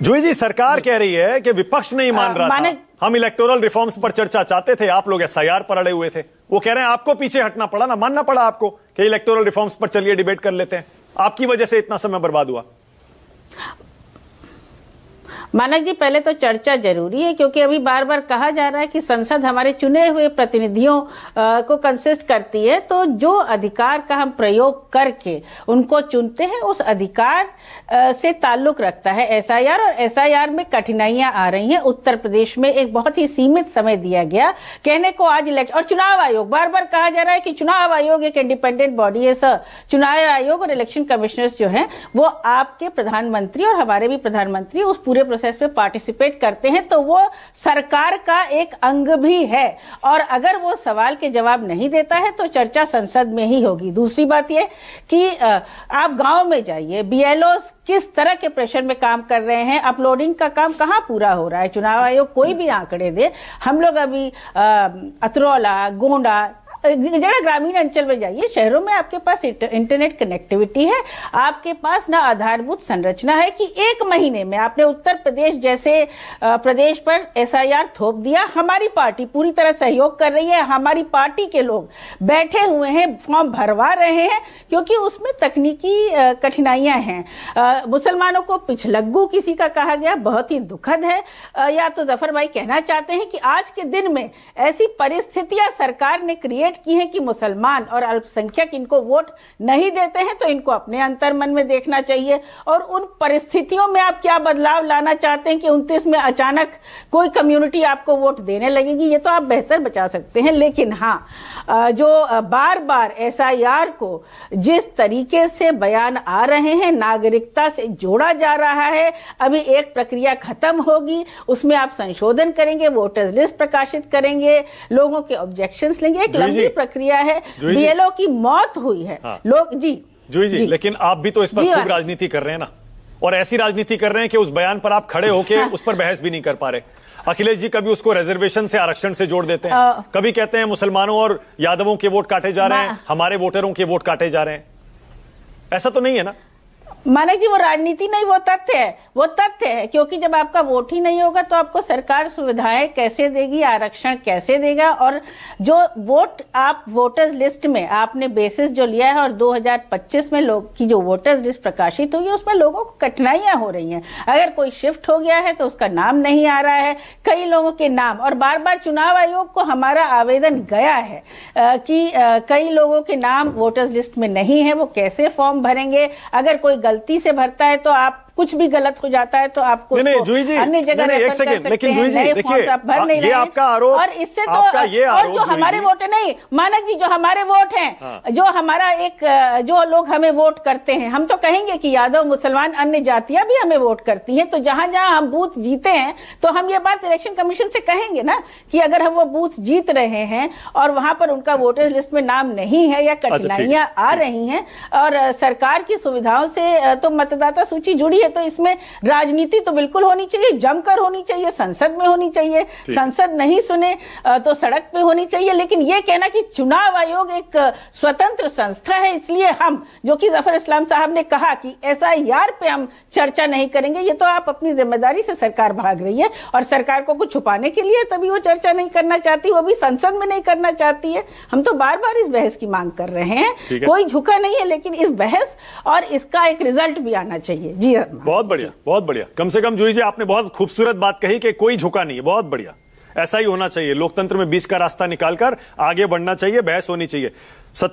जूही जी, सरकार कह रही है कि विपक्ष नहीं मान रहा था। हम इलेक्टोरल रिफॉर्म्स पर चर्चा चाहते थे, आप लोग एसआईआर पर अड़े हुए थे। वो कह रहे हैं आपको पीछे हटना पड़ा ना, मानना पड़ा आपको कि इलेक्टोरल रिफॉर्म्स पर चलिए डिबेट कर लेते हैं। आपकी वजह से इतना समय बर्बाद हुआ। मानक जी, पहले तो चर्चा जरूरी है, क्योंकि अभी बार बार कहा जा रहा है कि संसद हमारे चुने हुए प्रतिनिधियों को कंसिस्ट करती है, तो जो अधिकार का हम प्रयोग करके उनको चुनते हैं उस अधिकार से ताल्लुक रखता है एसआईआर। और एसआईआर में कठिनाइयां आ रही हैं। उत्तर प्रदेश में एक बहुत ही सीमित समय दिया गया कहने को आज इलेक्शन, और चुनाव आयोग, बार बार कहा जा रहा है कि चुनाव आयोग एक इंडिपेंडेंट बॉडी है। सर, चुनाव आयोग और इलेक्शन कमिश्नर्स जो हैं वो आपके प्रधानमंत्री और हमारे भी प्रधानमंत्री उस पूरे प्रोसेस पे पार्टिसिपेट करते हैं, तो वो सरकार का एक अंग भी है। और अगर वो सवाल के जवाब नहीं देता है तो चर्चा संसद में ही होगी। दूसरी बात ये कि आप गांव में जाइए, बीएलओ किस तरह के प्रेशर में काम कर रहे हैं, अपलोडिंग का काम कहां पूरा हो रहा है। चुनाव आयोग कोई भी आंकड़े दे, हम लोग अभी अतरौला, गोंडा, जरा ग्रामीण अंचल में जाइए, शहरों में आपके पास इंटरनेट कनेक्टिविटी है, आपके पास ना आधारभूत संरचना है कि एक महीने में आपने उत्तर प्रदेश जैसे प्रदेश पर एसआईआर थोप दिया। हमारी पार्टी पूरी तरह सहयोग कर रही है, हमारी पार्टी के लोग बैठे हुए हैं, फॉर्म भरवा रहे हैं, क्योंकि उसमें तकनीकी कठिनाइयां हैं। मुसलमानों को पिछलग्गू किसी का कहा गया, बहुत ही दुखद है। या तो जफर भाई कहना चाहते हैं कि आज के दिन में ऐसी परिस्थितियां सरकार ने क्रिएट की है कि मुसलमान और अल्पसंख्यक इनको वोट नहीं देते हैं, तो इनको अपने अंतर्मन में देखना चाहिए। और उन परिस्थितियों में आप क्या बदलाव लाना चाहते हैं कि 29 में अचानक कोई कम्युनिटी आपको वोट देने लगेगी, ये तो आप बेहतर बचा सकते हैं। लेकिन हाँ, जो बार बार एसआईआर को जिस तरीके से बयान आ रहे हैं, नागरिकता से जोड़ा जा रहा है, अभी एक प्रक्रिया खत्म होगी, उसमें आप संशोधन करेंगे, वोटर्स लिस्ट प्रकाशित करेंगे, लोगों के ऑब्जेक्शंस लेंगे, एक लंबी प्रक्रिया है। बीएलओ की मौत हुई है। हाँ। लोग जी, लेकिन आप भी तो इस पर खूब राजनीति कर रहे हैं ना, और ऐसी राजनीति कर रहे हैं कि उस बयान पर आप खड़े होके उस पर बहस भी नहीं कर पा रहे। अखिलेश जी कभी उसको रिजर्वेशन से, आरक्षण से जोड़ देते हैं, कभी कहते हैं मुसलमानों और यादवों के वोट काटे जा रहे हैं, हमारे वोटरों के वोट काटे जा रहे हैं। ऐसा तो नहीं है ना मानक जी? वो राजनीति नहीं, वो तथ्य है। वो तथ्य है, क्योंकि जब आपका वोट ही नहीं होगा तो आपको सरकार सुविधाएं कैसे देगी, आरक्षण कैसे देगा। और जो वोट आप वोटर्स लिस्ट में आपने बेसिस जो लिया है, और 2025 में लोग की जो वोटर्स लिस्ट प्रकाशित हुई है उसमें लोगों को कठिनाइयां हो रही हैं। अगर कोई शिफ्ट हो गया है तो उसका नाम नहीं आ रहा है, कई लोगों के नाम, और बार बार चुनाव आयोग को हमारा आवेदन गया है कि कई लोगों के नाम वोटर्स लिस्ट में नहीं है, वो कैसे फॉर्म भरेंगे। अगर कोई गलती से भरता है तो आप कुछ भी गलत हो जाता है तो आपको अन्य जगह एक सेकंड, लेकिन जूही जी देखिए, ये आपका आरोप, और इससे तो और जो हमारे वोट नहीं, मानक जी, जो हमारे वोट हैं, जो हमारा एक जो लोग हमें वोट करते हैं, हम तो कहेंगे कि यादव, मुसलमान, अन्य जातियां भी हमें वोट करती हैं, तो जहां जहां हम बूथ जीते हैं तो हम ये बात इलेक्शन कमीशन से कहेंगे ना कि अगर हम वो बूथ जीत रहे हैं और वहां पर उनका वोटर लिस्ट में नाम नहीं है या कठिनाइयां आ रही हैं, और सरकार की सुविधाओं से तो मतदाता सूची जुड़ी, तो इसमें राजनीति तो बिल्कुल होनी चाहिए, जमकर होनी चाहिए, संसद में होनी चाहिए। संसद नहीं सुने तो सड़क पे होनी चाहिए। लेकिन यह कहना कि चुनाव आयोग एक स्वतंत्र संस्था है, इसलिए हम, जो कि जफर इस्लाम साहब ने कहा कि एसआईआर पे हम चर्चा नहीं करेंगे, ये तो आप अपनी जिम्मेदारी से सरकार भाग रही है, और सरकार को कुछ छुपाने के लिए तभी वो चर्चा नहीं करना चाहती, वो भी संसद में नहीं करना चाहती है। हम तो बार बार इस बहस की मांग कर रहे हैं, कोई झुका नहीं है, लेकिन इस बहस और इसका एक रिजल्ट भी आना चाहिए। जी, बहुत बढ़िया, बहुत बढ़िया। कम से कम जूही जी आपने बहुत खूबसूरत बात कही कि कोई झुका नहीं है। बहुत बढ़िया, ऐसा ही होना चाहिए। लोकतंत्र में बीच का रास्ता निकालकर आगे बढ़ना चाहिए, बहस होनी चाहिए।